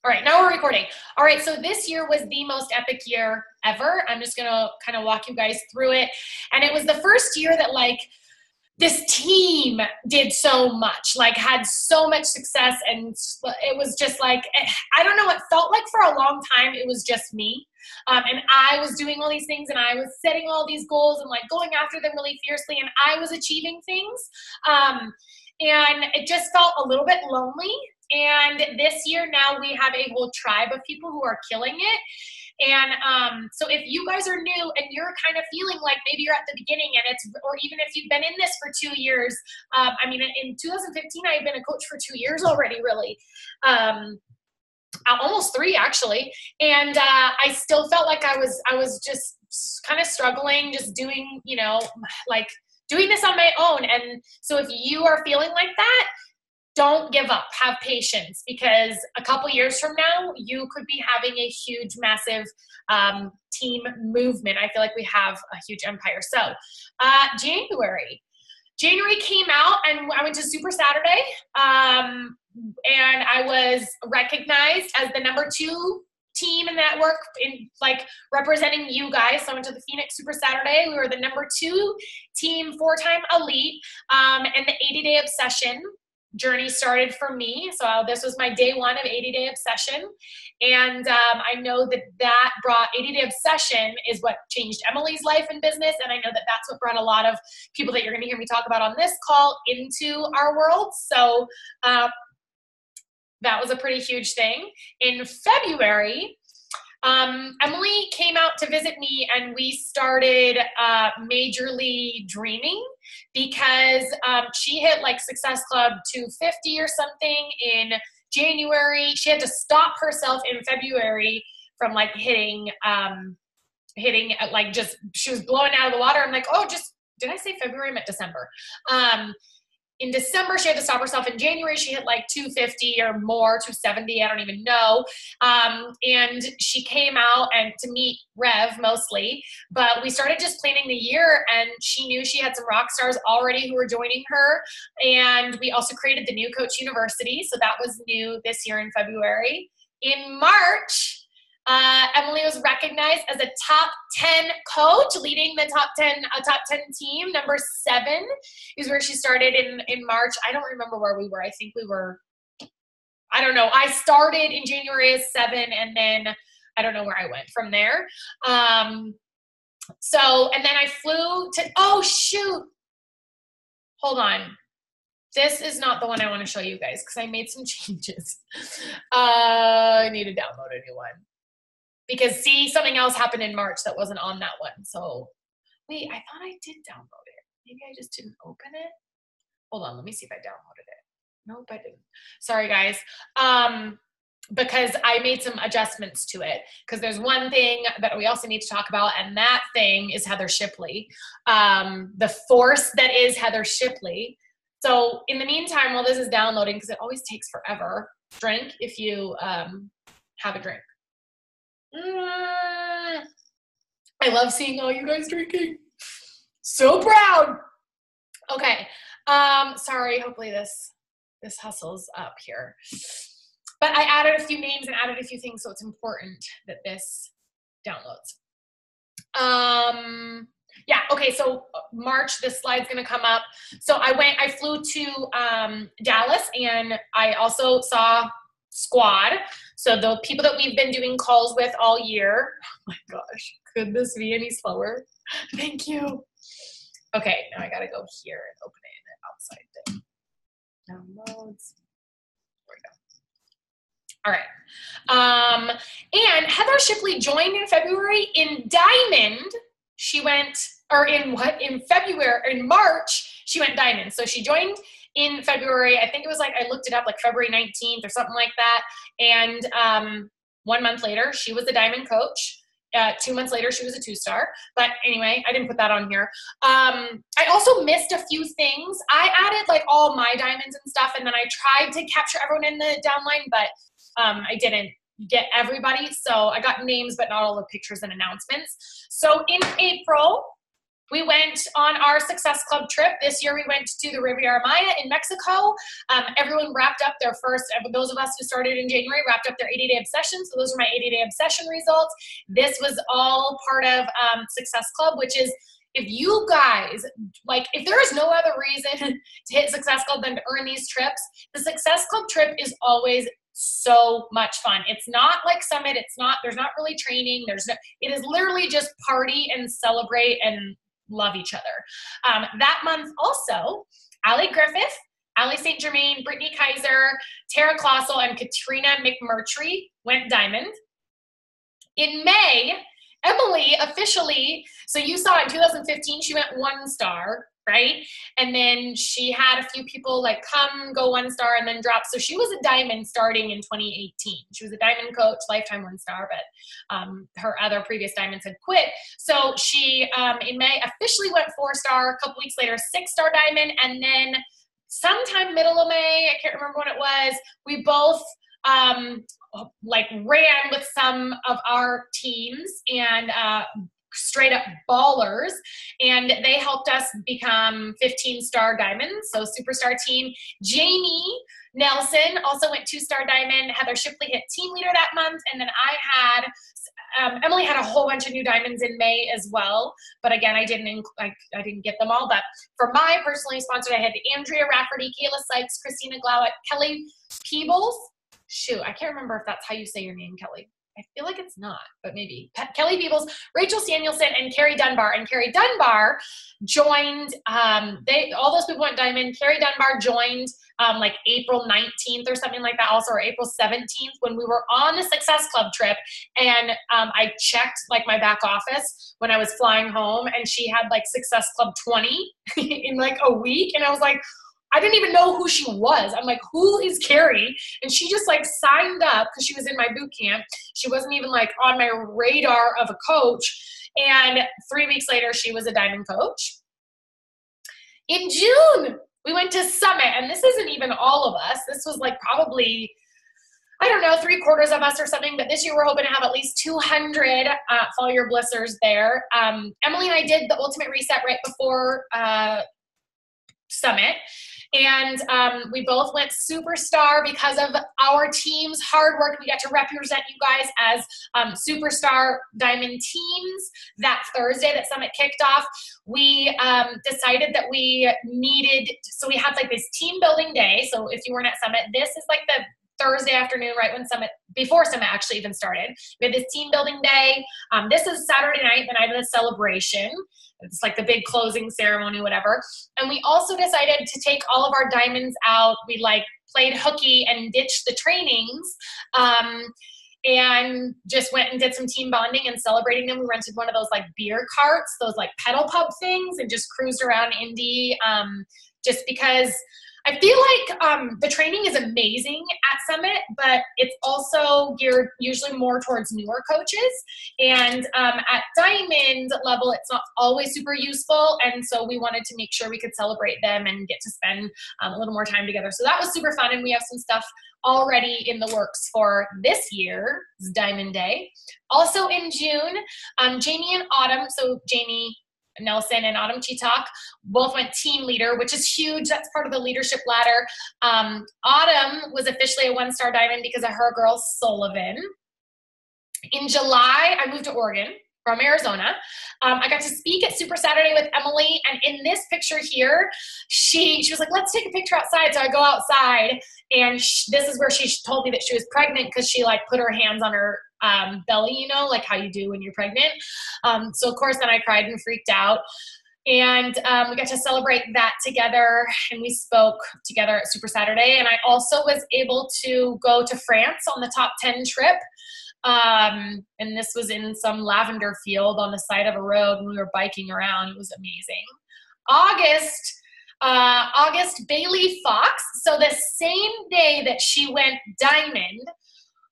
All right, now we're recording. All right, so this year was the most epic year ever. I'm just gonna kind of walk you guys through it. And it was the first year that like this team did so much, like had so much success. And it was just like, I don't know, it felt like for a long time, it was just me. And I was doing all these things and I was setting all these goals and like going after them really fiercely and I was achieving things. And it just felt a little bit lonely. And this year now we have a whole tribe of people who are killing it. And so if you guys are new and you're kind of feeling like maybe you're at the beginning and or even if you've been in this for 2 years, I mean, in 2015, I had been a coach for 2 years already, really. Almost 3 actually. And I still felt like I was just kind of struggling, just doing, you know, like doing this on my own. And so if you are feeling like that, don't give up, have patience, because a couple years from now, you could be having a huge, massive team movement. I feel like we have a huge empire. So January came out and I went to Super Saturday and I was recognized as the #2 team in that work in like representing you guys. So I went to the Phoenix Super Saturday. We were the #2 team, 4-time elite, and the 80-day obsession journey started for me. So this was my day 1 of 80-day obsession. And I know that brought 80-day obsession is what changed Emily's life and business. And I know that that's what brought a lot of people that you're going to hear me talk about on this call into our world. So that was a pretty huge thing. In February, Emily came out to visit me and we started Majorly Dreaming because she hit like Success Club 250 or something in January. She had to stop herself in February from like hitting like just, she was blowing out of the water. I'm like, oh, did I say February? I meant December. In December, she had to stop herself. In January, she hit like 250 or more, 270, I don't even know. And she came out and to meet Rev mostly, but we started just planning the year and she knew she had some rock stars already who were joining her. And we also created the New Coach University. So that was new this year in February. In March, Emily was recognized as a top 10 coach, leading the top 10 team. #7 is where she started in March. I don't remember where we were. I think we were, I don't know. I started in January as 7 and then I don't know where I went from there. And then I flew to, oh shoot. Hold on. This is not the one I want to show you guys because I made some changes. I need to download a new one. Because see, something else happened in March that wasn't on that one. So wait, I thought I did download it. Maybe I just didn't open it. Hold on, let me see if I downloaded it. Nope, I didn't. Sorry guys. Because I made some adjustments to it. Because there's one thing that we also need to talk about, and that thing is Heather Shipley. The force that is Heather Shipley. So in the meantime, while this is downloading, because it always takes forever, drink if you have a drink. I love seeing all you guys drinking. So proud. Okay. Sorry, hopefully this hustles up here. But I added a few names and added a few things, so it's important that this downloads. Yeah, okay, so March, this slide's gonna come up. So I flew to Dallas and I also saw Squad. So the people that we've been doing calls with all year. Oh my gosh, could this be any slower? Thank you. Okay, now I gotta go here and open it in the outside thing. Downloads. There we go. All right. And Heather Shipley joined in February. In Diamond, she went, or in March, she went Diamond. So she joined in February. I think it was like, I looked it up like February 19th or something like that. And 1 month later, she was the Diamond coach. 2 months later, she was a 2-star. But anyway, I didn't put that on here. I also missed a few things. I added like all my diamonds and stuff. And then I tried to capture everyone in the downline, but I didn't get everybody. So I got names, but not all the pictures and announcements. So in April, we went on our Success Club trip. This year we went to the Riviera Maya in Mexico. Everyone wrapped up their first, those of us who started in January, wrapped up their 80-day obsession. So those are my 80-day obsession results. This was all part of Success Club, which is, if you guys, like, if there is no other reason to hit Success Club than to earn these trips, the Success Club trip is always so much fun. It's not like Summit. There's not really training. It is literally just party and celebrate and love each other. That month also, Allie Griffith, Allie St. Germain, Brittany Kaiser, Tara Klossel, and Katrina McMurtry went diamond. In May, Emily officially, so you saw in 2015, she went 1 star, right? And then she had a few people like come, go 1 star, and then drop. So she was a diamond starting in 2018. She was a diamond coach, lifetime 1 star, but her other previous diamonds had quit. So she, in May, officially went 4 star. A couple weeks later, 6-star diamond. And then sometime middle of May, I can't remember when it was, we both like ran with some of our teams and straight up ballers, and they helped us become 15-star diamonds, so superstar team. Jamie Nelson also went 2-star diamond. Heather Shipley hit team leader that month, and then Emily had a whole bunch of new diamonds in May as well, but again, I didn't get them all. But for my personally sponsored, I had Andrea Rafferty, Kayla Sykes, Christina Glauert, Kelly Peebles. Shoot, I can't remember if that's how you say your name, Kelly. I feel like it's not, but maybe. Kelly Peebles, Rachel Samuelson, and Carrie Dunbar. And Carrie Dunbar joined, all those people went diamond. Carrie Dunbar joined like April 19th or something like that also, or April 17th when we were on the Success Club trip. And I checked like my back office when I was flying home, and she had like Success Club 20 in like a week. And I was like, I didn't even know who she was. I'm like, who is Carrie? And she just like signed up because she was in my boot camp. She wasn't even like on my radar of a coach. And 3 weeks later, she was a diamond coach. In June, we went to Summit, and this isn't even all of us. This was like probably, I don't know, 3/4 of us or something, but this year we're hoping to have at least 200 Follow Your Blissers there. Emily and I did the Ultimate Reset right before Summit. And we both went superstar because of our team's hard work. We got to represent you guys as superstar diamond teams that Thursday that Summit kicked off. We decided that we needed, so we had like this team building day. So if you weren't at Summit, this is like the Thursday afternoon, right when Summit, before Summit actually even started. We had this team building day. This is Saturday night, the night of the celebration. It's like the big closing ceremony, whatever. And we also decided to take all of our diamonds out. We like played hooky and ditched the trainings and just went and did some team bonding and celebrating them. We rented one of those like beer carts, those like pedal pub things, and just cruised around Indy just because I feel like the training is amazing at Summit, but it's also geared usually more towards newer coaches. And at Diamond level, it's not always super useful. And so we wanted to make sure we could celebrate them and get to spend a little more time together. So that was super fun. And we have some stuff already in the works for this year's Diamond Day. Also in June, Jamie and Autumn, so Jamie Nelson and Autumn Cheetalk both went team leader, which is huge. That's part of the leadership ladder. Autumn was officially a 1-star diamond because of her girl Sullivan. In July, I moved to Oregon from Arizona. I got to speak at Super Saturday with Emily, and in this picture here, she was like, let's take a picture outside. So I go outside, and this is where she told me that she was pregnant because she like put her hands on her belly, you know, like how you do when you're pregnant. So of course then I cried and freaked out. And we got to celebrate that together, and we spoke together at Super Saturday. And I also was able to go to France on the top 10 trip. And this was in some lavender field on the side of a road, and we were biking around. It was amazing. August, Bailey Fox. So the same day that she went diamond,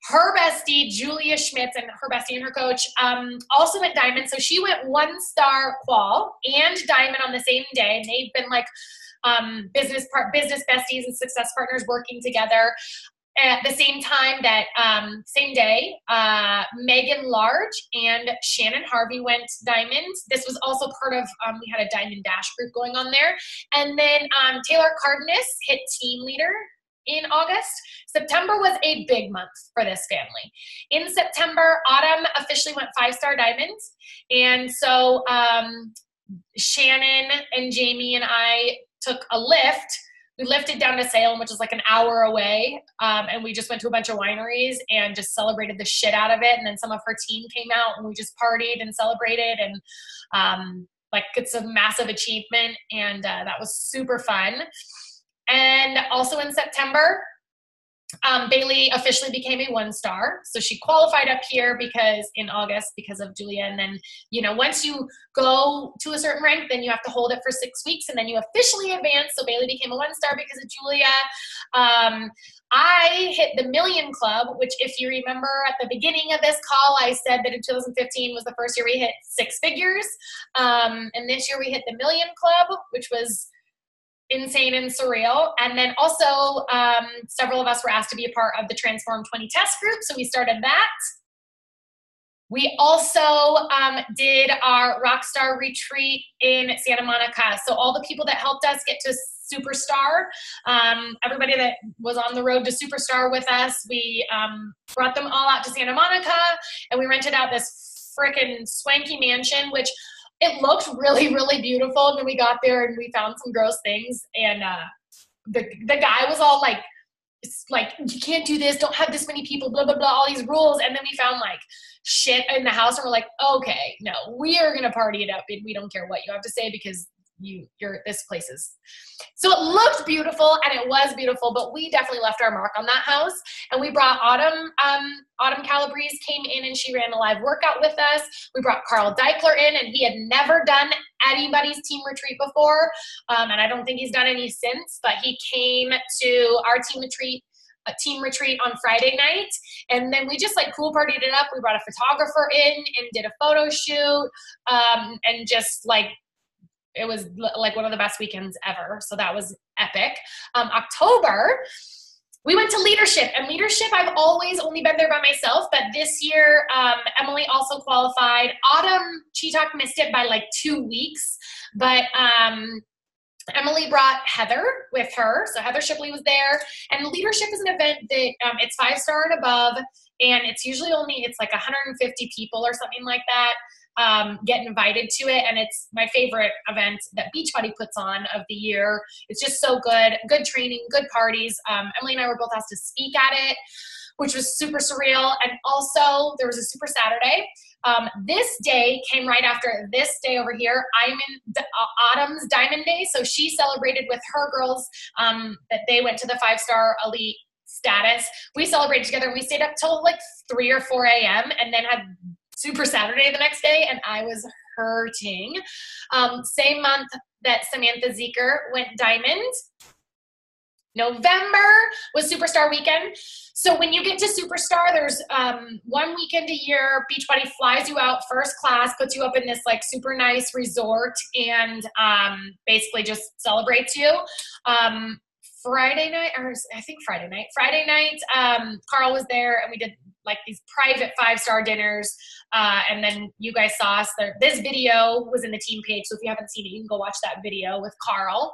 her bestie, Julia Schmitz, and her bestie and her coach also went diamond. So she went 1-star qual and diamond on the same day. And they've been like business besties and success partners working together. At the same time that, same day, Megan Large and Shannon Harvey went diamond. This was also part of, we had a diamond dash group going on there. And then Taylor Cardenas hit team leader in August. September was a big month for this family. In September, Autumn officially went 5-star diamonds. And so Shannon and Jamie and I took a lift. We lifted down to Salem, which is like an hour away, and we just went to a bunch of wineries and just celebrated the shit out of it. And then some of her team came out and we just partied and celebrated, and like it's a massive achievement, and that was super fun. And also in September, Bailey officially became a 1-star. So she qualified up here in August because of Julia. And then, you know, once you go to a certain rank, then you have to hold it for 6 weeks and then you officially advance. So Bailey became a 1-star because of Julia. I hit the Million Club, which if you remember at the beginning of this call, I said that in 2015 was the first year we hit 6 figures. And this year we hit the Million Club, which was insane and surreal. And then also several of us were asked to be a part of the Transform 20 test group. So we started that. We also did our Rockstar retreat in Santa Monica. So all the people that helped us get to Superstar, everybody that was on the road to Superstar with us, we brought them all out to Santa Monica and we rented out this freaking swanky mansion, which it looked really, really beautiful. And then we got there and we found some gross things. And the guy was all like, it's like, you can't do this. Don't have this many people, blah, blah, blah, all these rules. And then we found like shit in the house and we're like, okay, no, we are going to party it up. And we don't care what you have to say because this place is. So it looked beautiful and it was beautiful, but we definitely left our mark on that house. And we brought Autumn Calabrese came in and she ran a live workout with us. We brought Carl Deichler in and he had never done anybody's team retreat before. And I don't think he's done any since, but he came to our team retreat on Friday night. And then we just like pool partied it up. We brought a photographer in and did a photo shoot and just like, it was like one of the best weekends ever. So that was epic. October, we went to leadership, and leadership, I've always only been there by myself, but this year, Emily also qualified. Autumn Cheetalk missed it by like 2 weeks, but Emily brought Heather with her. So Heather Shipley was there, and leadership is an event that it's 5-star and above, and it's usually it's like 150 people or something like that. Get invited to it, and it's my favorite event that Beachbody puts on of the year. It's just so good training, good parties. Emily and I were both asked to speak at it, which was super surreal. And also there was a Super Saturday. This day came right after this day over here. I'm in Autumn's Diamond Day, so she celebrated with her girls that they went to the 5-star elite status. We celebrated together and we stayed up till like 3 or 4 a.m. and then had Super Saturday the next day, and I was hurting. Same month that Samantha Zeker went diamond. November was Superstar weekend. So when you get to Superstar, there's 1 weekend a year, Beachbody flies you out first class, puts you up in this like super nice resort, and basically just celebrates you. Friday night, Carl was there, and we did like these private 5-star dinners. And then you guys saw us there. This video was in the team page. So if you haven't seen it, you can go watch that video with Carl.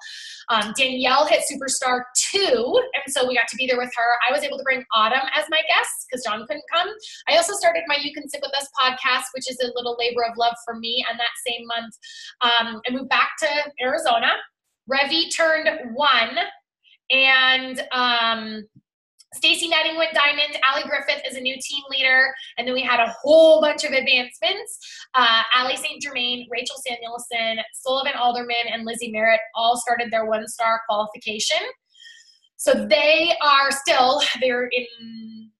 Danielle hit Superstar 2. And so we got to be there with her. I was able to bring Autumn as my guest because John couldn't come. I also started my You Can Sit With Us podcast, which is a little labor of love for me. And that same month, I moved back to Arizona. Revi turned 1. And Stacey Netting went diamond. Allie Griffith is a new team leader. And then we had a whole bunch of advancements. Allie St. Germain, Rachel Samuelson, Sullivan Alderman, and Lizzie Merritt all started their 1-star qualification. So they're in,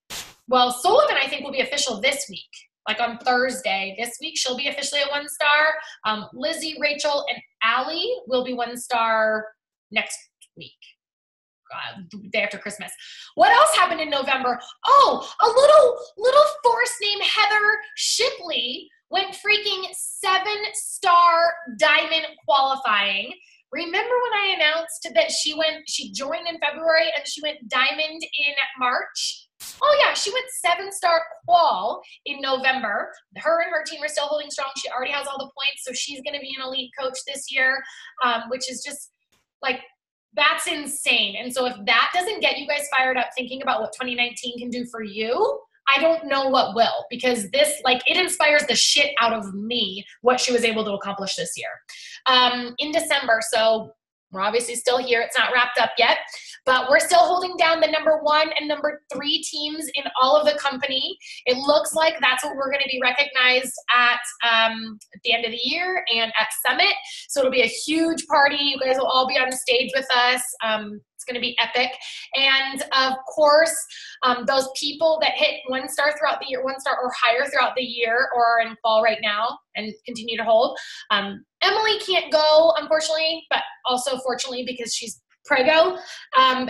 well, Sullivan I think will be official this week. Like on Thursday this week, she'll be officially a 1-star. Lizzie, Rachel, and Allie will be 1-star next week. Day after Christmas. What else happened in November? Oh, a little force named Heather Shipley went freaking 7-star diamond qualifying. remember when I announced that she joined in February and she went diamond in March? Oh yeah, she went 7-star qual in November. Her and her team are still holding strong. She already has all the points, so she's going to be an elite coach this year, which is just like, that's insane. And so if that doesn't get you guys fired up thinking about what 2019 can do for you, I don't know what will, because this, like, it inspires the shit out of me what she was able to accomplish this year. In December, so we're obviously still here. It's not wrapped up yet, but we're still holding down the number 1 and number 3 teams in all of the company. It looks like that's what we're going to be recognized at the end of the year and at Summit. So it'll be a huge party. You guys will all be on stage with us. It's going to be epic. And of course, those people that hit 1-star throughout the year, 1-star or higher throughout the year, or are in fall right now and continue to hold. Emily can't go, unfortunately, but also fortunately because she's prego.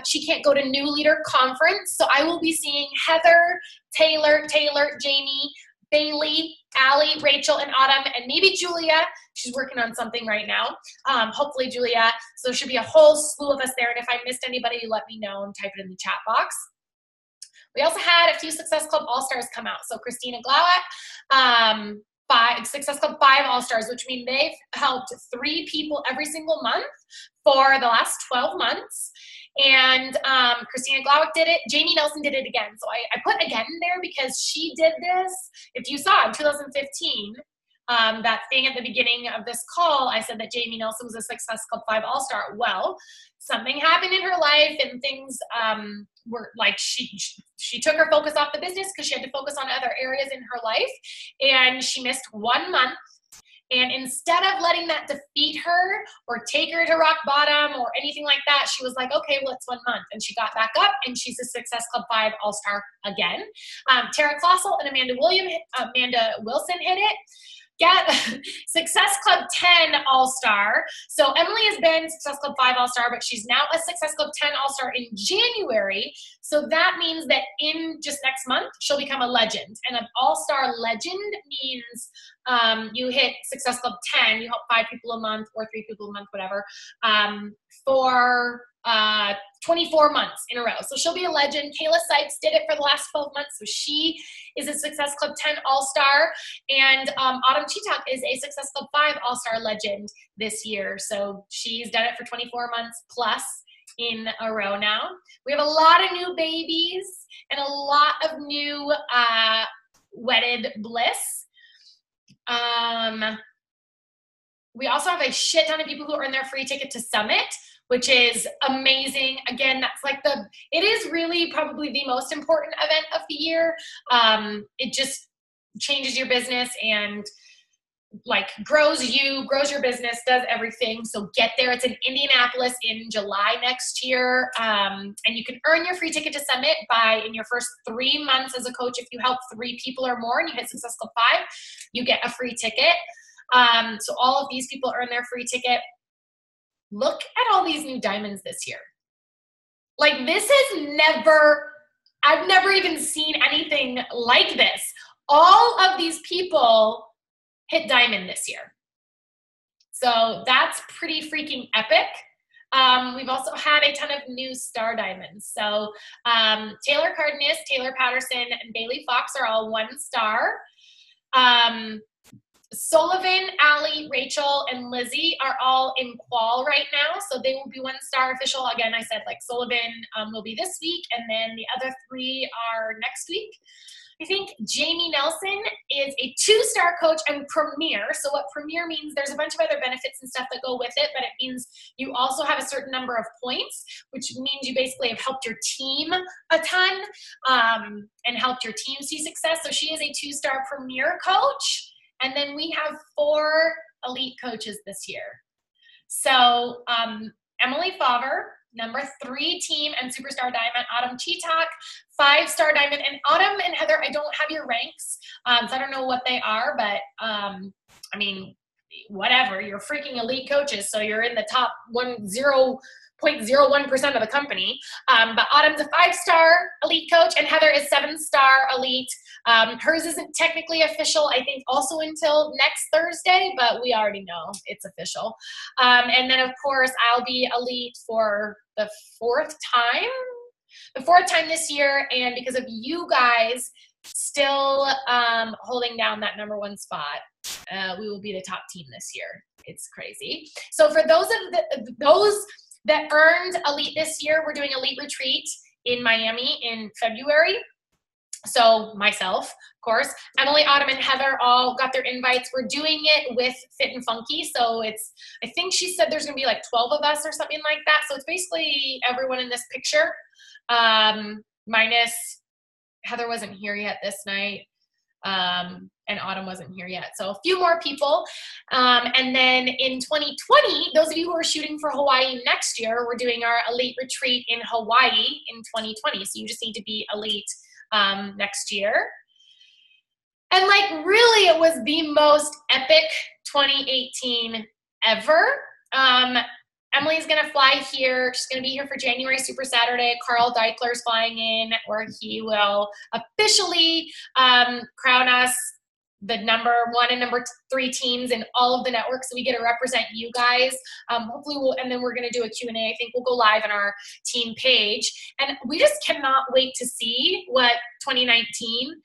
She can't go to New Leader Conference. So I will be seeing Heather, Taylor, Jamie, Bailey, Allie, Rachel, and Autumn, and maybe Julia. She's working on something right now. Hopefully Julia. So there should be a whole slew of us there. And if I missed anybody, let me know and type it in the chat box. We also had a few Success Club All-Stars come out. So Christina Glauert, Success Club 5 All-Stars, which means they've helped 3 people every single month for the last 12 months. And Christina Glauert did it. Jamie Nelson did it again. So I put again there because she did this. If you saw in 2015, that thing at the beginning of this call, I said that Jamie Nelson was a Success Club 5 All-Star. Well, something happened in her life and things were like, she took her focus off the business because she had to focus on other areas in her life. And she missed 1 month. And instead of letting that defeat her or take her to rock bottom or anything like that, she was like, okay, well, it's 1 month. And she got back up and she's a Success Club 5 All-Star again. Tara Klossel and Amanda Wilson hit it. Get Success Club 10 All-Star. So Emily has been Success Club 5 All-Star, but she's now a Success Club 10 All-Star in January. So that means that in just next month, she'll become a legend. And an All-Star legend means you hit Success Club 10, you help 5 people a month or 3 people a month, whatever, for 24 months in a row. So she'll be a legend. Kayla Sykes did it for the last 12 months. So she is a Success Club 10 All-Star. And Autumn Cheetak is a Success Club 5 All-Star legend this year. So she's done it for 24 months plus in a row now. We have a lot of new babies and a lot of new wedded bliss. We also have a shit ton of people who earn their free ticket to Summit, which is amazing. Again, that's like it is really probably the most important event of the year. It just changes your business and like grows your business, does everything. So get there. It's in Indianapolis in July next year. And you can earn your free ticket to Summit in your first 3 months as a coach. If you help 3 people or more and you hit Success Club 5, you get a free ticket. So all of these people earn their free ticket. Look at all these new diamonds this year. Like I've never even seen anything like this. All of these people hit diamond this year. So that's pretty freaking epic. We've also had a ton of new star diamonds. So Taylor Cardenas, Taylor Patterson, and Bailey Fox are all 1 star. Sullivan, Allie, Rachel, and Lizzie are all in qual right now, so they will be 1 star official. Again, I said like Sullivan will be this week, and then the other 3 are next week. I think Jamie Nelson is a 2-star coach and premier. So what premier means, there's a bunch of other benefits and stuff that go with it, but it means you also have a certain number of points, which means you basically have helped your team a ton and helped your team see success. So she is a 2-star premier coach. And then we have 4 elite coaches this year. So Emily Favre, number 3 team and superstar diamond. Autumn Cheetak, 5-star diamond. And Autumn and Heather, I don't have your ranks. So I don't know what they are, but I mean, whatever, you're freaking elite coaches. So you're in the top 0.01% of the company. But Autumn's a 5-star elite coach and Heather is 7-star elite. Hers isn't technically official, I think also until next Thursday, but we already know it's official. And then of course I'll be elite for the fourth time this year. And because of you guys still holding down that number 1 spot, we will be the top team this year. It's crazy. So for those that earned elite this year, we're doing elite retreat in Miami in February. So myself, of course, Emily, Autumn, and Heather all got their invites. We're doing it with Fit and Funky. So I think she said there's going to be like 12 of us or something like that. So it's basically everyone in this picture, minus Heather wasn't here yet this night. And Autumn wasn't here yet. So a few more people. And then in 2020, those of you who are shooting for Hawaii next year, we're doing our elite retreat in Hawaii in 2020. So you just need to be elite next year. And like really it was the most epic 2018 ever. Emily's going to fly here. She's going to be here for January Super Saturday. Carl Deichler's flying in where he will officially crown us the number 1 and number 3 teams in all of the networks. So we get to represent you guys. Hopefully and then we're going to do a Q&A. I think we'll go live on our team page. And we just cannot wait to see what 2019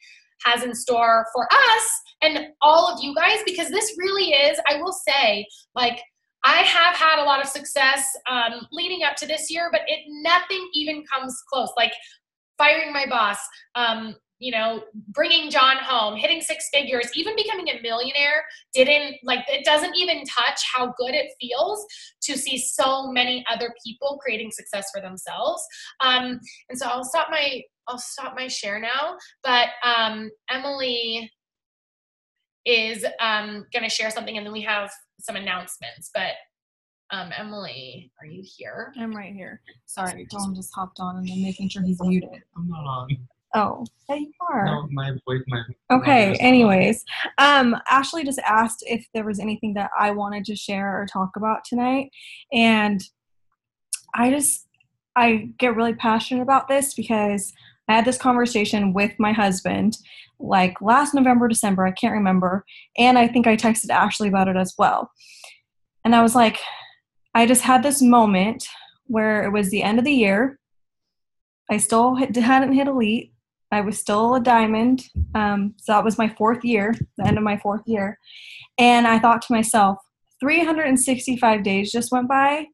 has in store for us and all of you guys, because this really is, I will say, like, I have had a lot of success leading up to this year, but nothing even comes close. Like firing my boss, bringing John home, hitting 6 figures, even becoming a millionaire it doesn't even touch how good it feels to see so many other people creating success for themselves. And so I'll stop my share now, but Emily is going to share something and then we have some announcements, but Emily, are you here? I'm right here. Sorry, Tom just hopped on and then making sure he's muted. I'm not on. Oh, yeah, you are. No, my voice. Okay, anyways. Ashley just asked if there was anything that I wanted to share or talk about tonight. And I get really passionate about this because I had this conversation with my husband like last November, December, I can't remember. And I think I texted Ashley about it as well. And I was like, I just had this moment where it was the end of the year. I still hadn't hit elite. I was still a diamond. So that was my 4th year, the end of my 4th year. And I thought to myself, 365 days just went by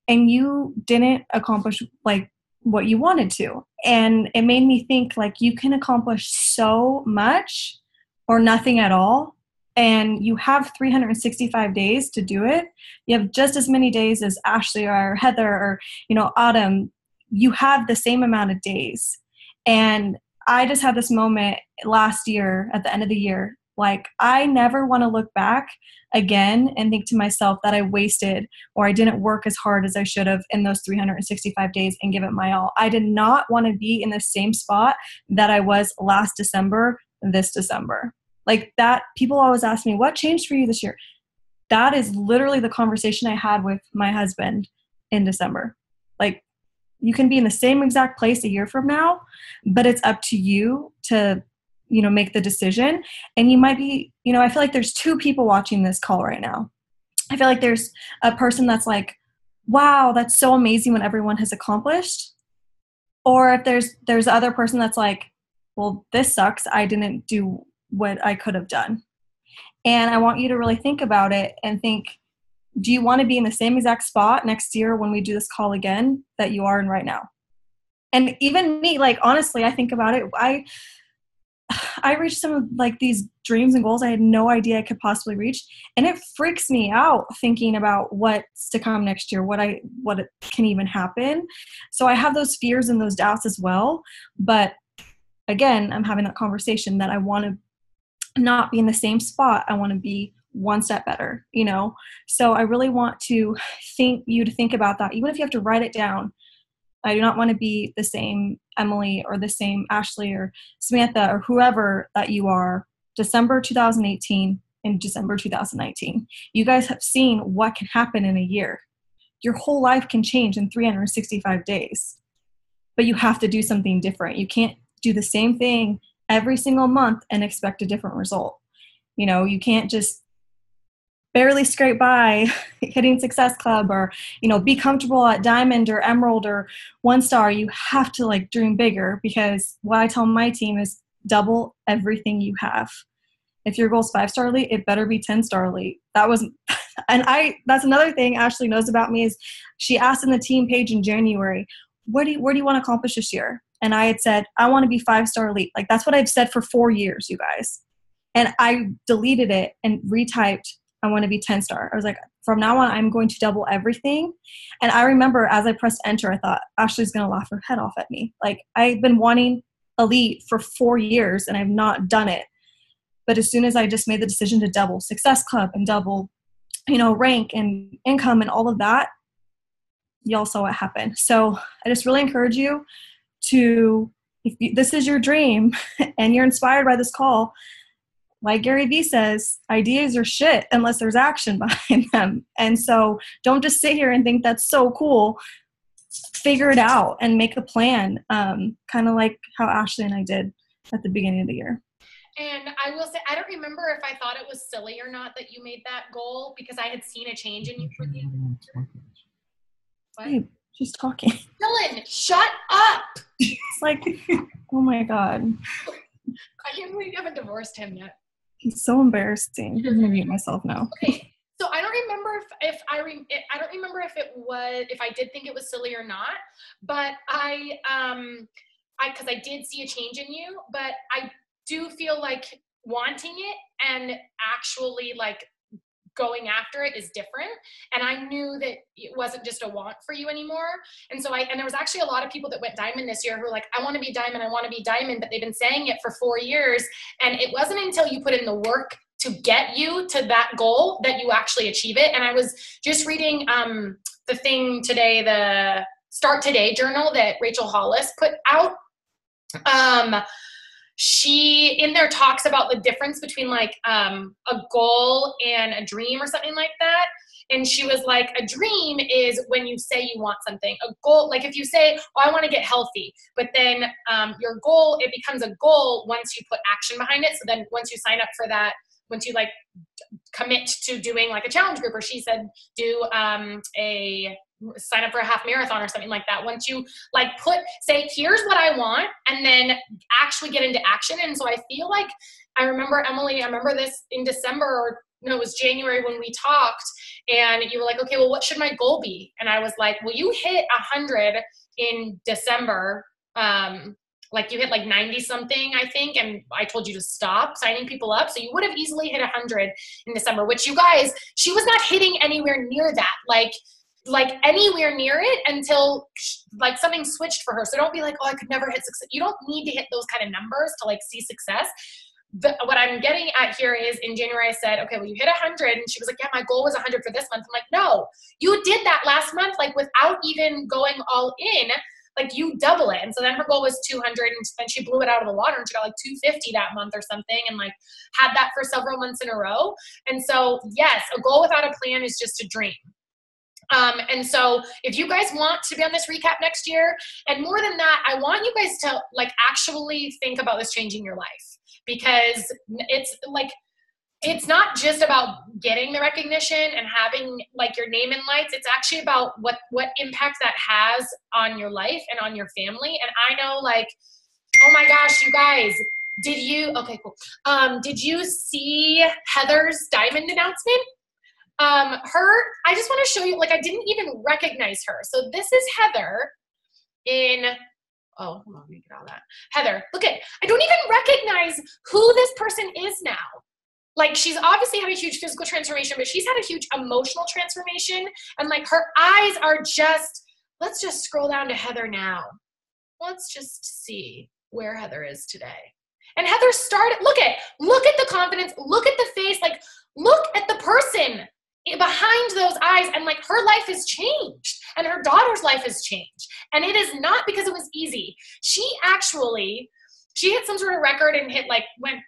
and you didn't accomplish like what you wanted to. And it made me think like you can accomplish so much or nothing at all. And you have 365 days to do it. You have just as many days as Ashley or Heather or, Autumn. You have the same amount of days. And I just had this moment last year at the end of the year. Like, I never want to look back again and think to myself that I wasted or I didn't work as hard as I should have in those 365 days and give it my all. I did not want to be in the same spot that I was last December, this December. Like that, people always ask me, what changed for you this year? That is literally the conversation I had with my husband in December. Like, you can be in the same exact place a year from now, but it's up to you to make the decision. And you might be, I feel like there's 2 people watching this call right now. I feel like there's a person that's like, wow, that's so amazing what everyone has accomplished. Or if there's the other person that's like, well, this sucks. I didn't do what I could have done. And I want you to really think about it and think, do you want to be in the same exact spot next year when we do this call again that you are in right now? And even me, like, honestly, I think about it. I reached some of like these dreams and goals I had no idea I could possibly reach. And it freaks me out thinking about what's to come next year, what can even happen. So I have those fears and those doubts as well. But again, I'm having that conversation that I want to not be in the same spot. I want to be one step better, So I really want to think about that, even if you have to write it down. I do not want to be the same Emily or the same Ashley or Samantha or whoever that you are December 2018 in December 2019. You guys have seen what can happen in a year. Your whole life can change in 365 days, but you have to do something different. You can't do the same thing every single month and expect a different result. You know, you can't just barely scrape by hitting Success Club, or, you know, be comfortable at Diamond or Emerald or 1-star. You have to like dream bigger, because what I tell my team is double everything you have. If your goal is 5-star elite, it better be 10-star elite. That's another thing Ashley knows about me, is she asked in the team page in January, where do you want to accomplish this year? And I had said, I want to be 5-star elite. Like, that's what I've said for 4 years, you guys. And I deleted it and retyped, I want to be 10-star. I was like, from now on, I'm going to double everything. And I remember as I pressed enter, I thought, Ashley's going to laugh her head off at me. Like, I've been wanting elite for 4 years and I've not done it. But as soon as I just made the decision to double Success Club and double, you know, rank and income and all of that, y'all saw what happened. So I just really encourage you to, this is your dream and you're inspired by this call, like Gary Vee says, ideas are shit unless there's action behind them. And so don't just sit here and think that's so cool. Figure it out and make a plan, kind of like how Ashley and I did at the beginning of the year. And I will say, I don't remember if I thought it was silly or not that you made that goal, because I had seen a change in you for the What? Hey, she's talking. Dylan, shut up! It's like, oh my God. I can't believe you haven't divorced him yet. He's so embarrassing. I'm gonna mute myself now. Okay, so I don't remember I don't remember if I did think it was silly or not, but because I did see a change in you, but I do feel like wanting it and actually like going after it is different. And I knew that it wasn't just a want for you anymore. And so there was actually a lot of people that went Diamond this year who were like, I want to be Diamond, but they've been saying it for 4 years. And it wasn't until you put in the work to get you to that goal that you actually achieve it. And I was just reading the thing today, the Start Today journal that Rachel Hollis put out. She in there talks about the difference between like a goal and a dream or something like that. And she was like, a dream is when you say you want something. A goal, like if you say, oh, I want to get healthy, but then your goal, it becomes a goal once you put action behind it. So then once you sign up for that, once you like commit to doing like a challenge group, or she said do sign up for a half marathon or something like that. Once you like say, here's what I want, and then actually get into action. And so I feel like I remember, Emily, I remember this in December, or no, it was January when we talked, and you were like, okay, well, what should my goal be? And I was like, well, you hit 100 in December. Like you hit like 90 something, I think. And I told you to stop signing people up. So you would have easily hit 100 in December, which you guys, she was not hitting anywhere near that. Like anywhere near it until like something switched for her. So don't be like, oh, I could never hit success. You don't need to hit those kind of numbers to like see success. What I'm getting at here is in January, I said, okay, well, you hit 100. And she was like, yeah, my goal was 100 for this month. I'm like, no, you did that last month, like without even going all in, like you double it. And so then her goal was 200, and then she blew it out of the water and she got like 250 that month or something, and like had that for several months in a row. And so yes, a goal without a plan is just a dream. And so if you guys want to be on this recap next year, and more than that, I want you guys to like actually think about this changing your life, because it's like, it's not just about getting the recognition and having like your name in lights. It's actually about what impact that has on your life and on your family. And I know, like, oh my gosh, you guys, okay, cool. Did you see Heather's Diamond announcement? I just want to show you, like, I didn't even recognize her. So this is Heather hold on, let me get all that. Heather, look at, I don't even recognize who this person is now. Like, she's obviously had a huge physical transformation, but she's had a huge emotional transformation. And like her eyes are just, let's just scroll down to Heather now. Let's just see where Heather is today. And Heather started, look at the confidence, look at the face, like look at the person behind those eyes, and like her life has changed and her daughter's life has changed. And it is not because it was easy. She hit some sort of record and went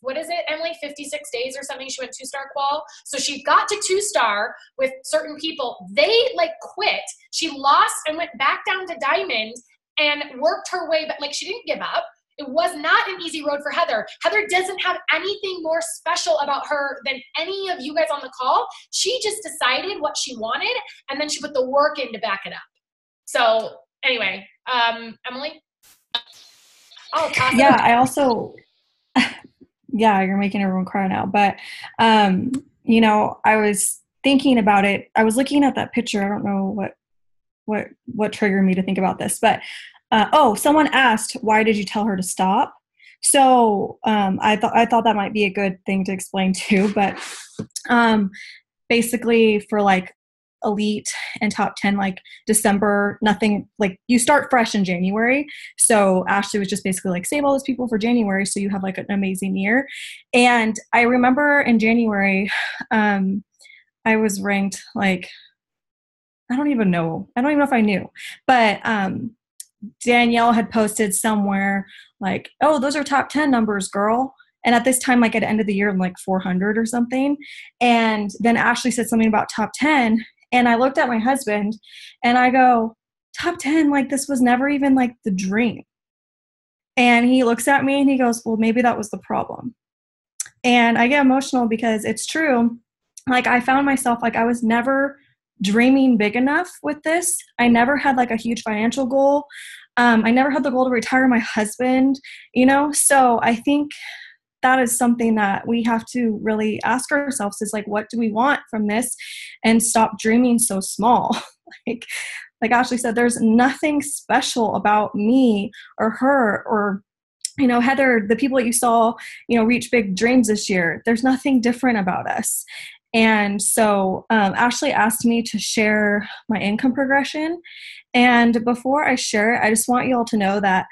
what is it, Emily, 56 days or something, she went 2-star qual. So she got to 2-star with certain people. They like quit. She lost and went back down to diamond and worked her way, but like she didn't give up. It was not an easy road for Heather. Heather doesn't have anything more special about her than any of you guys on the call. She just decided what she wanted, and then she put the work in to back it up. So anyway, Emily? Oh, yeah, I also, yeah, you're making everyone cry now. But, you know, I was thinking about it. I was looking at that picture. I don't know what triggered me to think about this, but someone asked, why did you tell her to stop? So I thought that might be a good thing to explain too. But basically, for like elite and top 10, like December, nothing, like you start fresh in January. So Ashley was just basically like, save all those people for January so you have like an amazing year. And I remember in January, I was ranked like, I don't even know if I knew, but Danielle had posted somewhere like, oh, those are top 10 numbers, girl. And at this time, like at the end of the year, I'm like 400 or something. And then Ashley said something about top 10. And I looked at my husband and I go, top 10, like this was never even like the dream. And he looks at me and he goes, well, maybe that was the problem. And I get emotional because it's true. Like I found myself, like I was never dreaming big enough with this. I never had like a huge financial goal. I never had the goal to retire my husband, you know? So I think that is something that we have to really ask ourselves is like, what do we want from this? And stop dreaming so small. like Ashley said, there's nothing special about me or her or, you know, Heather, the people that you saw, you know, reach big dreams this year. There's nothing different about us. And so Ashley asked me to share my income progression. And before I share it, I just want you all to know that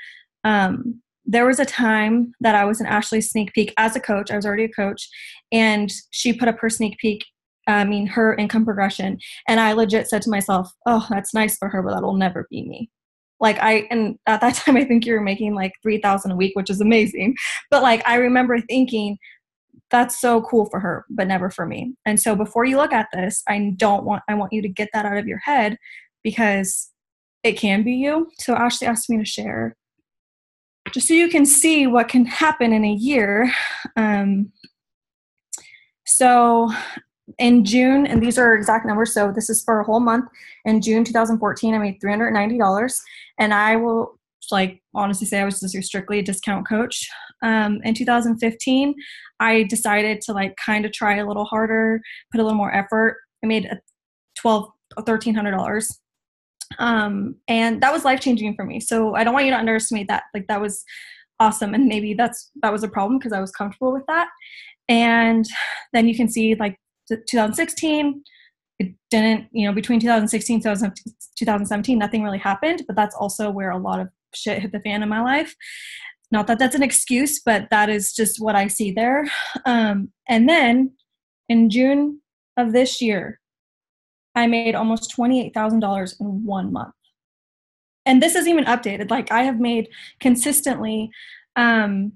there was a time that I was in Ashley's sneak peek as a coach. I was already a coach. And she put up her sneak peek, her income progression. And I legit said to myself, oh, that's nice for her, but that'll never be me. And at that time, I think you were making like $3,000 a week, which is amazing. But like, I remember thinking, that's so cool for her, but never for me. And so before you look at this, I want you to get that out of your head because it can be you. So Ashley asked me to share just so you can see what can happen in a year. So in June, and these are exact numbers, so this is for a whole month. In June 2014, I made $390, and I will like honestly say I was just strictly a discount coach. In 2015, I decided to like kind of try a little harder, put a little more effort. I made $1,300. And that was life-changing for me. So I don't want you to underestimate that. Like that was awesome. And maybe that was a problem because I was comfortable with that. And then you can see like 2016, it didn't, you know, between 2016 and 2017, nothing really happened, but that's also where a lot of shit hit the fan in my life. Not that that's an excuse, but that is just what I see there. And then in June of this year, I made almost $28,000 in 1 month. And this is even updated. Like I have made consistently, I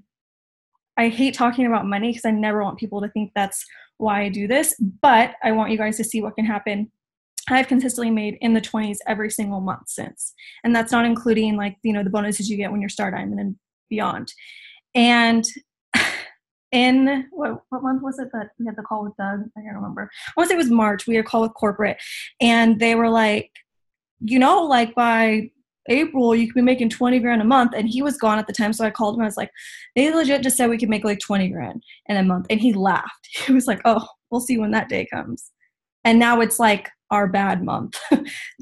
hate talking about money because I never want people to think that's why I do this, but I want you guys to see what can happen. I've consistently made in the 20s every single month since. And that's not including like, you know, the bonuses you get when you're Star Diamond and beyond. And in what month was it that we had the call with Doug? I can't remember. I want to say it was March. We had a call with corporate and they were like, you know, like by April, you could be making 20 grand a month. And he was gone at the time. So I called him. I was like, they legit just said we could make like 20 grand in a month. And he laughed. He was like, oh, we'll see when that day comes. And now it's like our bad month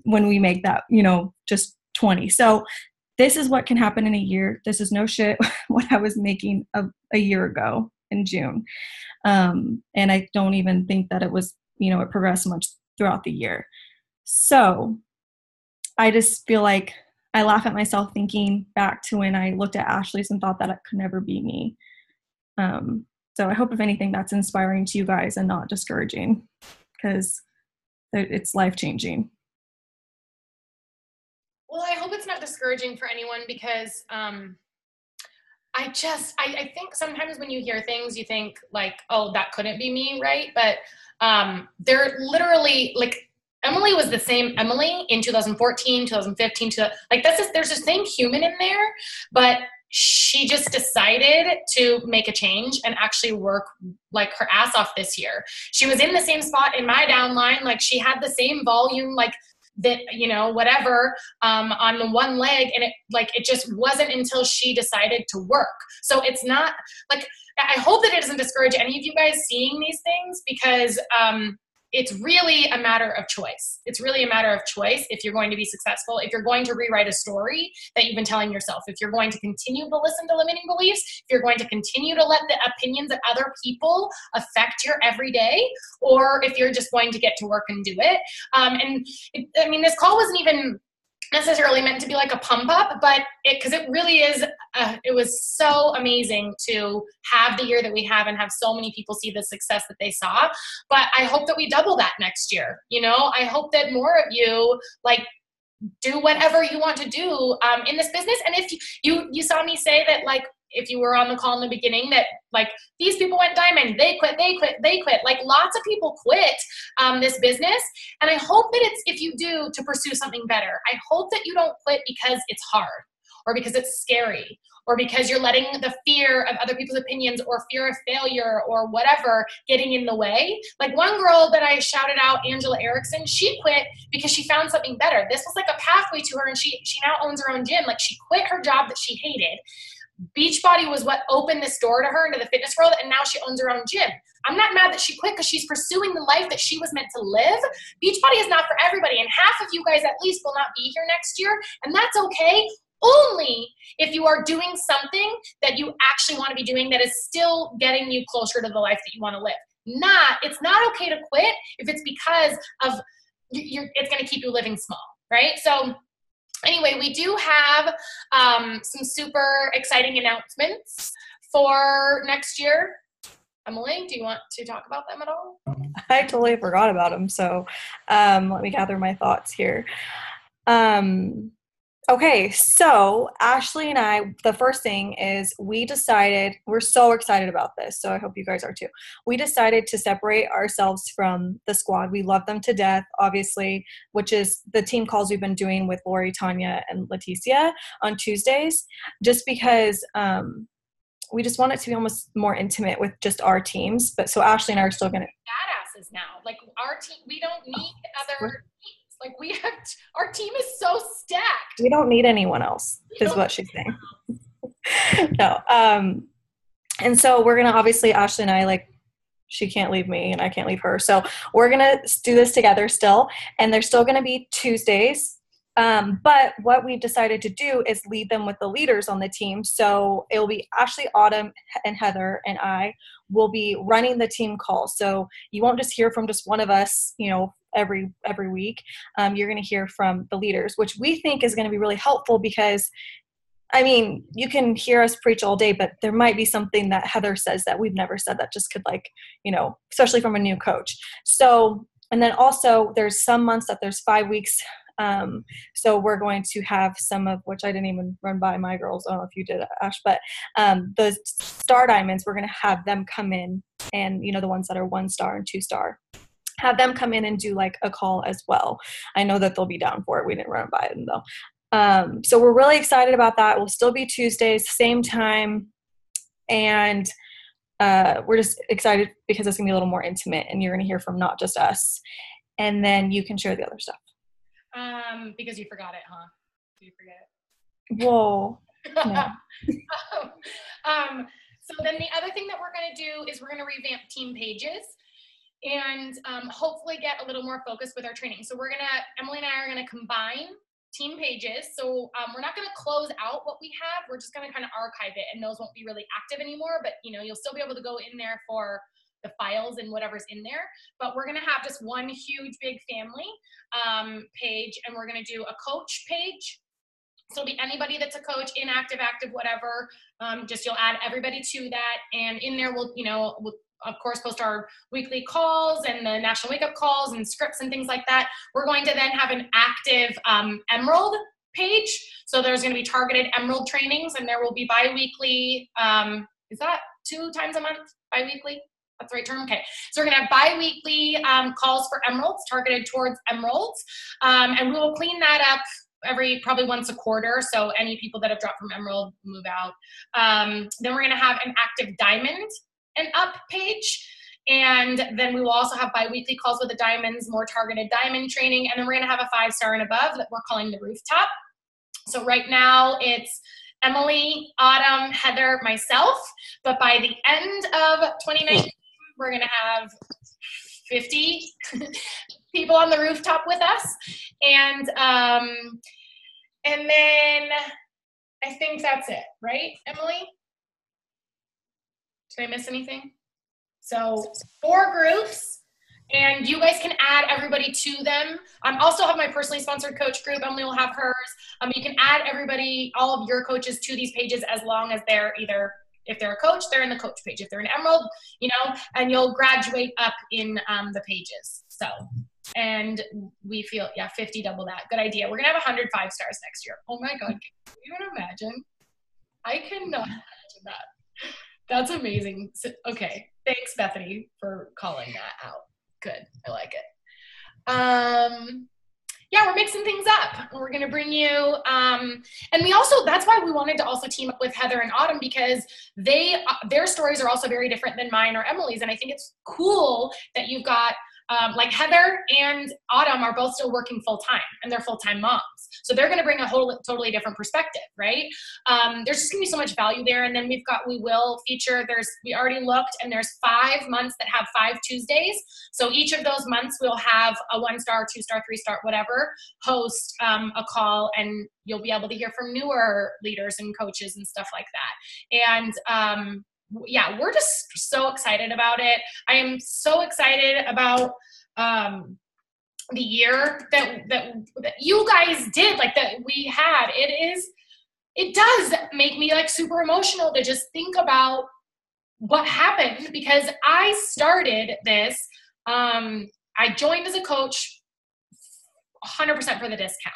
when we make that, you know, just 20. So this is what can happen in a year. This is no shit what I was making a year ago in June. And I don't even think that it was, you know, it progressed much throughout the year. So I just feel like I laugh at myself thinking back to when I looked at Ashley's and thought that it could never be me. So I hope if anything that's inspiring to you guys and not discouraging because it's life-changing. Well, I hope it's not discouraging for anyone because I think sometimes when you hear things, you think like, oh, that couldn't be me, right? But they're literally like, Emily was the same Emily in 2014, 2015, like there's the same human in there, but she just decided to make a change and actually work like her ass off this year. She was in the same spot in my downline, like she had the same volume, like that, whatever, on the one leg. And it just wasn't until she decided to work. So it's not like, I hope that it doesn't discourage any of you guys seeing these things, because it's really a matter of choice. It's really a matter of choice if you're going to be successful, if you're going to rewrite a story that you've been telling yourself, if you're going to continue to listen to limiting beliefs, if you're going to continue to let the opinions of other people affect your everyday, or if you're just going to get to work and do it. This call wasn't even necessarily meant to be like a pump up, but because it really is, it was so amazing to have the year that we have and have so many people see the success that they saw. But I hope that we double that next year. I hope that more of you like do whatever you want to do in this business. And if you saw me say that, like, if you were on the call in the beginning, that like these people went diamond, they quit. Like lots of people quit this business. And I hope that it's, if you do, to pursue something better. I hope that you don't quit because it's hard, or because it's scary, or because you're letting the fear of other people's opinions or fear of failure or whatever getting in the way. Like one girl that I shouted out, Angela Erickson, she quit because she found something better. This was like a pathway to her, and she now owns her own gym. Like she quit her job that she hated. Beachbody was what opened this door to her into the fitness world, and now she owns her own gym. I'm not mad that she quit because she's pursuing the life that she was meant to live. Beachbody is not for everybody, and half of you guys at least will not be here next year, and that's okay. Only if you are doing something that you actually want to be doing that is still getting you closer to the life that you want to live. It's not okay to quit if it's because of it's going to keep you living small, right? So anyway, we do have some super exciting announcements for next year. Emily, do you want to talk about them at all? I totally forgot about them. So let me gather my thoughts here. Okay, so Ashley and I, the first thing is we decided, we're so excited about this, so I hope you guys are too. We decided to separate ourselves from the squad. We love them to death, obviously, which is the team calls we've been doing with Lori, Tanya, and Leticia on Tuesdays, just because we just want it to be almost more intimate with just our teams. But so Ashley and I are still going to. Badasses now. Like our team, we don't need other teams. Like our team is so stacked. We don't need anyone else, is what she's saying. No. And so we're going to, obviously, Ashley and I, like, she can't leave me and I can't leave her. So we're going to do this together still. And they're still going to be Tuesdays. But what we've decided to do is lead them with the leaders on the team. So it'll be Ashley, Autumn, and Heather, and I will be running the team call. So you won't just hear from just one of us, every week. You're going to hear from the leaders, which we think is going to be really helpful because, you can hear us preach all day, but there might be something that Heather says that we've never said that just could, especially from a new coach. So, and then also there's some months that there's 5 weeks. So we're going to have some of, which I didn't even run by my girls. I don't know if you did, Ash, but the star diamonds, we're going to have them come in, and the ones that are 1 star and 2 star, have them come in and do like a call as well. I know that they'll be down for it. We didn't run by them though. So we're really excited about that. We'll still be Tuesdays, same time. And we're just excited because it's going to be a little more intimate, and you're going to hear from not just us. And then you can share the other stuff. Because you forgot it, huh? Did you forget it? Whoa. No. So then the other thing that we're going to do is we're going to revamp team pages and hopefully get a little more focused with our training. So Emily and I are going to combine team pages. So we're not going to close out what we have. We're just going to kind of archive it, and those won't be really active anymore, but you'll still be able to go in there for the files and whatever's in there. But we're going to have just one huge big family page, and we're going to do a coach page. So it'll be anybody that's a coach, inactive, active, whatever. You'll add everybody to that, and in there we'll of course post our weekly calls and the national wake up calls and scripts and things like that. We're going to then have an active emerald page. So there's going to be targeted Emerald trainings, and there will be bi-weekly, is that 2 times a month, bi-weekly? That's the right term? Okay. So we're going to have bi-weekly calls for Emeralds, targeted towards Emeralds. And we will clean that up probably once a quarter. So any people that have dropped from Emerald move out. Then we're going to have an active Diamond and up page. And then we will also have bi-weekly calls with the Diamonds, more targeted Diamond training. And then we're going to have a 5-star and above that we're calling the Rooftop. So right now it's Emily, Autumn, Heather, myself. But by the end of 2019, we're going to have 50 people on the Rooftop with us. And then I think that's it, right, Emily? Did I miss anything? So 4 groups, and you guys can add everybody to them. I also have my personally sponsored coach group. Emily will have hers. You can add everybody, all of your coaches, to these pages as long as they're either, if they're a coach, they're in the coach page. If they're an Emerald, you know, and you'll graduate up in the pages. So, and we feel, 50, double that. Good idea. We're going to have 100 5-stars next year. Oh my God. Can you even imagine? I cannot imagine that. That's amazing. So, okay. Thanks, Bethany, for calling that out. Good. I like it. Yeah, we're mixing things up. We're going to bring you, and we also, that's why we wanted to also team up with Heather and Autumn, because their stories are also very different than mine or Emily's. And I think it's cool that you've got, like Heather and Autumn are both still working full-time, and they're full-time moms. So they're going to bring a totally different perspective, right? There's just going to be so much value there. And then we will feature, we already looked, and there's 5 months that have 5 Tuesdays. So each of those months we'll have a 1-star, 2-star, 3-star, whatever, host a call, and you'll be able to hear from newer leaders and coaches and stuff like that. And yeah, we're just so excited about it. I am so excited about the year that you guys did, like that we had. It does make me like super emotional to just think about what happened, because I started this, I joined as a coach 100% for the discount,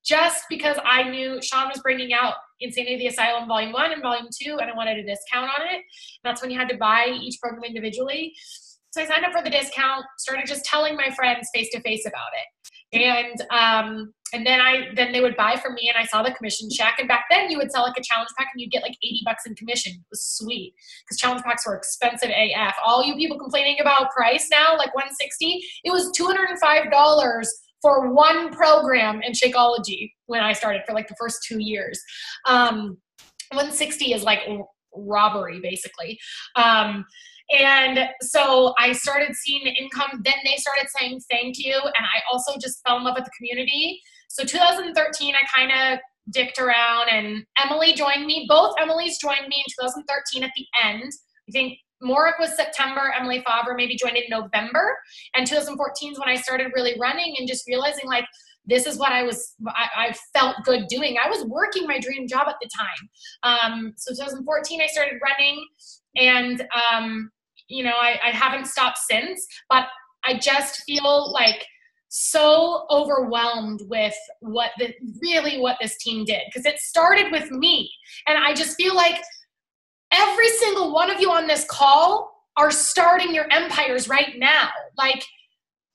just because I knew Sean was bringing out Insanity of the Asylum Volume 1 and Volume 2, and I wanted a discount on it. That's when you had to buy each program individually. So I signed up for the discount, started just telling my friends face-to-face about it. And then they would buy from me, and I saw the commission check. And back then you would sell like a challenge pack and you'd get like $80 in commission. It was sweet, because challenge packs were expensive AF. All you people complaining about price now, like $160, it was $205 for one program in Shakeology when I started, for like the first 2 years. 160 is like robbery, basically. And so I started seeing the income. Then they started saying thank you. And I also just fell in love with the community. So 2013, I kind of dicked around, and Emily joined me. Both Emily's joined me in 2013 at the end. I think Morik was September, Emily Favre maybe joined in November. And 2014 is when I started really running and just realizing, like, this is what I felt good doing. I was working my dream job at the time. So 2014, I started running, and, you know, I haven't stopped since, but I just feel like so overwhelmed with what this team did, because it started with me. And I just feel like every single one of you on this call are starting your empires right now. Like,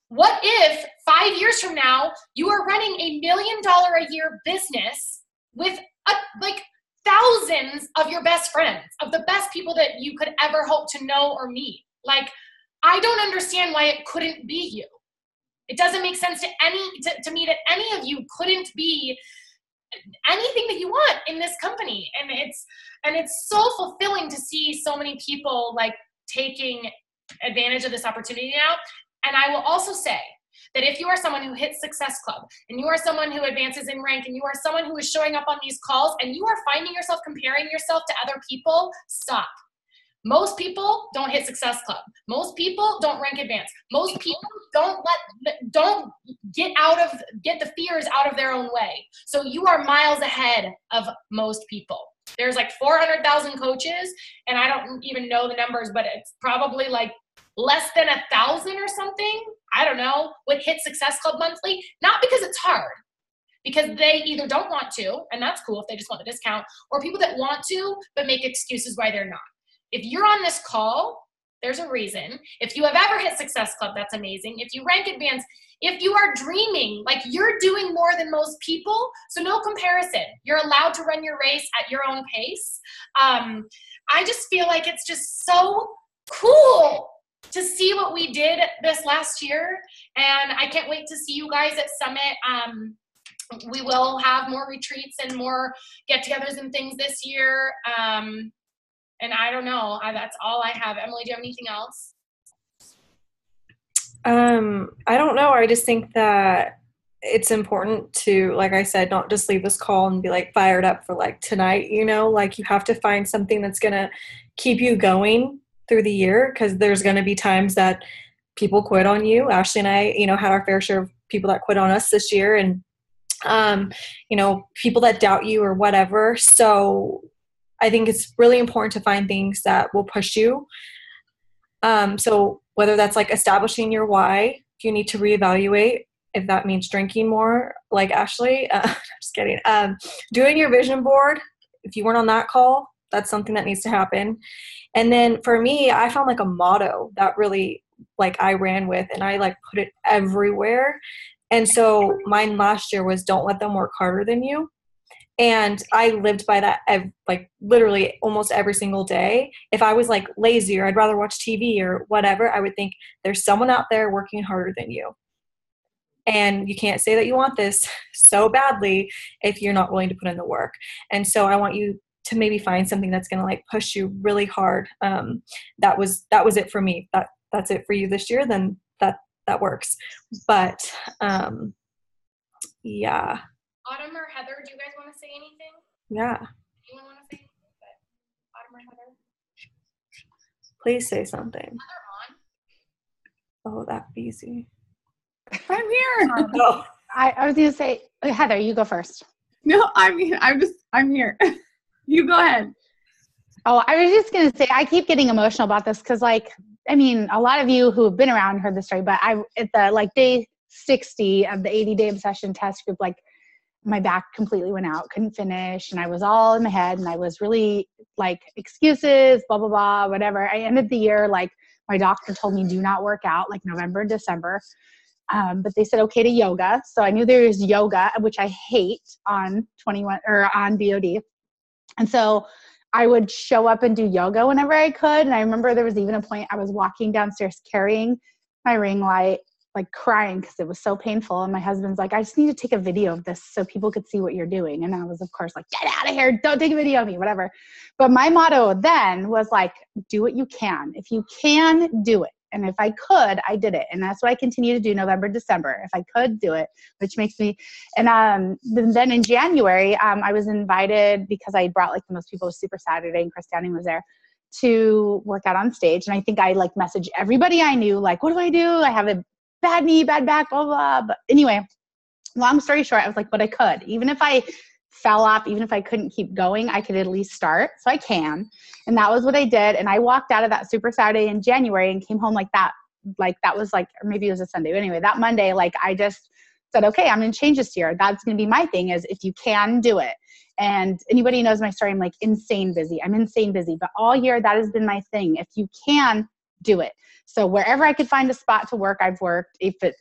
what if 5 years from now you are running $1 million a year business with like thousands of your best friends, of the best people that you could ever hope to know or meet? Like, I don't understand why it couldn't be you. It doesn't make sense to me that any of you couldn't be anything that you want in this company. And it's so fulfilling to see so many people like taking advantage of this opportunity now. And I will also say that if you are someone who hits Success Club, and you are someone who advances in rank, and you are someone who is showing up on these calls, and you are finding yourself comparing yourself to other people, stop. Most people don't hit Success Club. Most people don't rank advance. Most people don't get the fears out of their own way. So you are miles ahead of most people. There's like 400,000 coaches, and I don't even know the numbers, but it's probably like less than 1,000 or something, I don't know, would hit Success Club monthly. Not because it's hard, because they either don't want to, and that's cool if they just want the discount, or people that want to but make excuses why they're not. If you're on this call, there's a reason. If you have ever hit Success Club, that's amazing. If you rank advanced, if you are dreaming, like you're doing more than most people, so no comparison. You're allowed to run your race at your own pace. I just feel like it's just so cool to see what we did this last year, and I can't wait to see you guys at Summit. We will have more retreats and more get-togethers and things this year. And I don't know, that's all I have. Emily, do you have anything else? I don't know. I just think that it's important to, like I said, not just leave this call and be like fired up for like tonight, you know, like you have to find something that's going to keep you going through the year, because there's going to be times that people quit on you. Ashley and I, you know, had our fair share of people that quit on us this year, and, you know, people that doubt you or whatever. So I think it's really important to find things that will push you. So whether that's like establishing your why, if you need to reevaluate, if that means drinking more, like Ashley, just kidding. Doing your vision board, if you weren't on that call, that's something that needs to happen. And then for me, I found like a motto that really like I ran with, and I like put it everywhere. And so mine last year was, don't let them work harder than you. And I lived by that, like literally almost every single day. If I was like lazy or I'd rather watch TV or whatever, I would think there's someone out there working harder than you. And you can't say that you want this so badly if you're not willing to put in the work. And so I want you to maybe find something that's going to like push you really hard. That was it for me. That's it for you this year. Then that works. But yeah. Autumn or Heather, do you guys want to say anything? Yeah. Anyone want to say anything? But Autumn or Heather? Please say something. Heather on. Oh, that'd be easy. I'm here. Oh. I was gonna say, Heather, you go first. No, I'm here. You go ahead. Oh, I was just gonna say, I keep getting emotional about this because, like, I mean, a lot of you who have been around heard the story, but I at the like day 60 of the 80-day obsession test group, like my back completely went out, couldn't finish, and I was all in my head, and I was really like excuses, blah blah blah, whatever. I ended the year like my doctor told me do not work out like November, December. But they said okay to yoga. So I knew there was yoga, which I hate on 21 or on BOD. And so I would show up and do yoga whenever I could. And I remember there was even a point I was walking downstairs carrying my ring light, like crying because it was so painful. And my husband's like, I just need to take a video of this so people could see what you're doing. And I was, of course, like, get out of here. Don't take a video of me, whatever. But my motto then was like, do what you can. If you can, do it. And if I could, I did it. And that's what I continue to do November, December. If I could do it, which makes me, and then in January, I was invited because I brought like the most people to Super Saturday and Chris Downing was there to work out on stage. And I think I like messaged everybody I knew, like, what do? I have a bad knee, bad back, blah, blah. But anyway, long story short, I was like, but I could. Even if I fell off, even if I couldn't keep going, I could at least start. So I can. And that was what I did. And I walked out of that Super Saturday in January and came home like that. Like that was like, or maybe it was a Sunday. But anyway, that Monday, like I just said, okay, I'm going to change this year. That's going to be my thing is if you can do it. And anybody who knows my story, I'm like insane busy. I'm insane busy. But all year, that has been my thing. If you can, do it. So wherever I could find a spot to work, I've worked.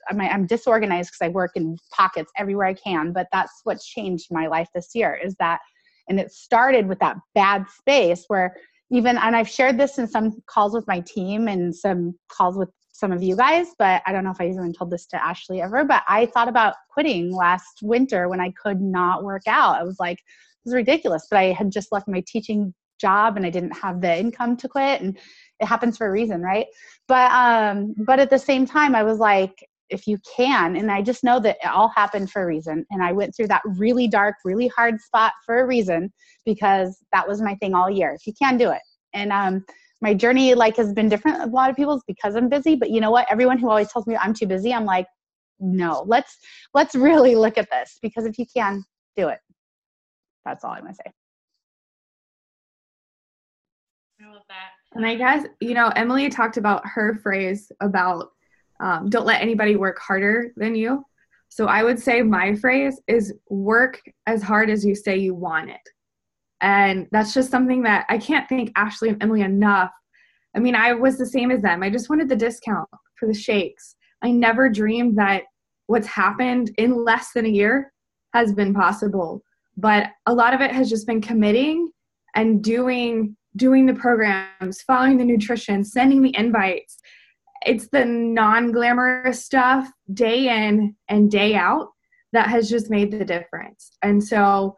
I'm disorganized because I work in pockets everywhere I can, but that's what's changed my life this year is that, and it started with that bad space where and I've shared this in some calls with my team and some calls with some of you guys, but I don't know if I even told this to Ashley ever, but I thought about quitting last winter when I could not work out. I was like, this is ridiculous, but I had just left my teaching job and I didn't have the income to quit, and it happens for a reason, right? But at the same time, I was like, if you can, and I just know that it all happened for a reason. And I went through that really dark, really hard spot for a reason, because that was my thing all year. If you can, do it. And my journey like has been different than a lot of people's because I'm busy. But you know what? Everyone who always tells me I'm too busy, I'm like, no, let's really look at this, because if you can, do it. That's all I'm gonna say. I love that. And I guess, Emily talked about her phrase about don't let anybody work harder than you. So I would say my phrase is work as hard as you say you want it. And that's just something that I can't thank Ashley and Emily enough. I mean, I was the same as them. I just wanted the discount for the shakes. I never dreamed that what's happened in less than a year has been possible. But a lot of it has just been committing and doing the programs, following the nutrition, sending the invites. It's the non-glamorous stuff day in and day out that has just made the difference. And so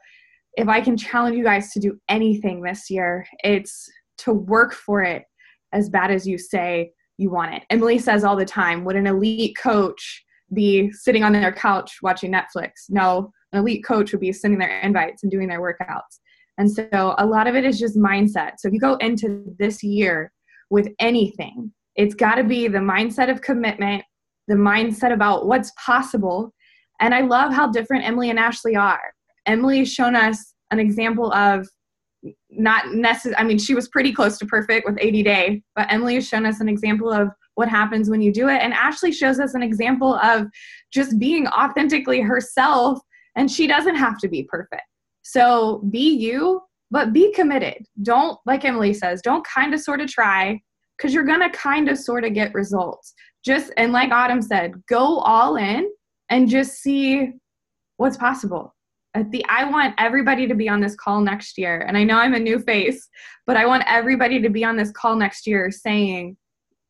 if I can challenge you guys to do anything this year, it's to work for it as bad as you say you want it. Emily says all the time, would an elite coach be sitting on their couch watching Netflix? No, an elite coach would be sending their invites and doing their workouts. And so a lot of it is just mindset. So if you go into this year with anything, it's got to be the mindset of commitment, the mindset about what's possible. And I love how different Emily and Ashley are. Emily's shown us an example of not necessarily, I mean, she was pretty close to perfect with 80 Day, but Emily has shown us an example of what happens when you do it. And Ashley shows us an example of just being authentically herself, and she doesn't have to be perfect. So be you, but be committed. Don't, like Emily says, don't kind of sort of try, because you're going to kind of sort of get results. Just, and like Autumn said, go all in and just see what's possible. I want everybody to be on this call next year. And I know I'm a new face, but I want everybody to be on this call next year saying,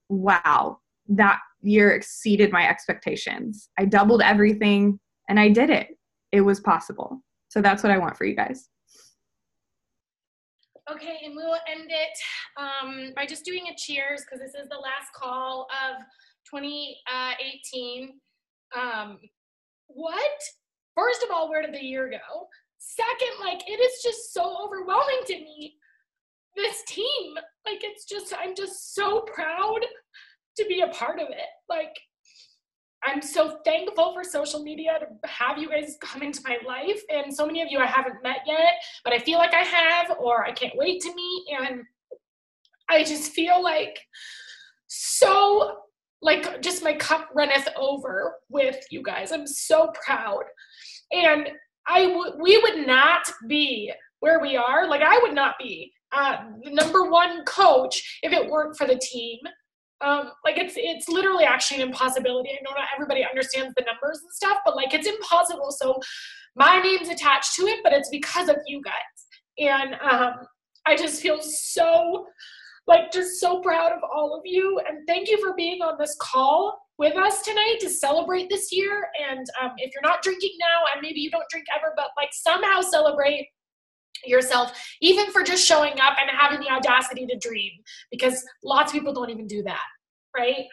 wow, that year exceeded my expectations. I doubled everything and I did it. It was possible. So that's what I want for you guys. Okay, and we will end it by just doing a cheers, because this is the last call of 2018. First of all, where did the year go? Second, like, it is just so overwhelming to me, this team. Like, I'm just so proud to be a part of it. Like, I'm so thankful for social media to have you guys come into my life. And so many of you I haven't met yet, but I feel like I have, or I can't wait to meet. And I just feel like just my cup runneth over with you guys. I'm so proud. And we would not be where we are. Like, I would not be the number one coach if it weren't for the team. Like, it's literally actually an impossibility. I know not everybody understands the numbers and stuff, but like, it's impossible. So my name's attached to it, but it's because of you guys. And I just feel so proud of all of you. And thank you for being on this call with us tonight to celebrate this year. And if you're not drinking now, and maybe you don't drink ever, but like, somehow celebrate yourself, even for just showing up and having the audacity to dream, because lots of people don't even do that, right?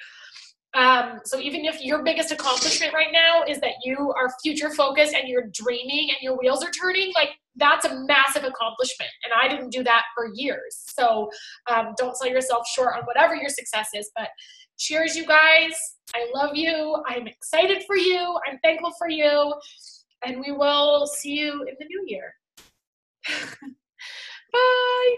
So even if your biggest accomplishment right now is that you are future focused and you're dreaming and your wheels are turning, like, that's a massive accomplishment. And I didn't do that for years. So don't sell yourself short on whatever your success is, but cheers, you guys. I love you. I'm excited for you. I'm thankful for you. And we will see you in the new year. Bye.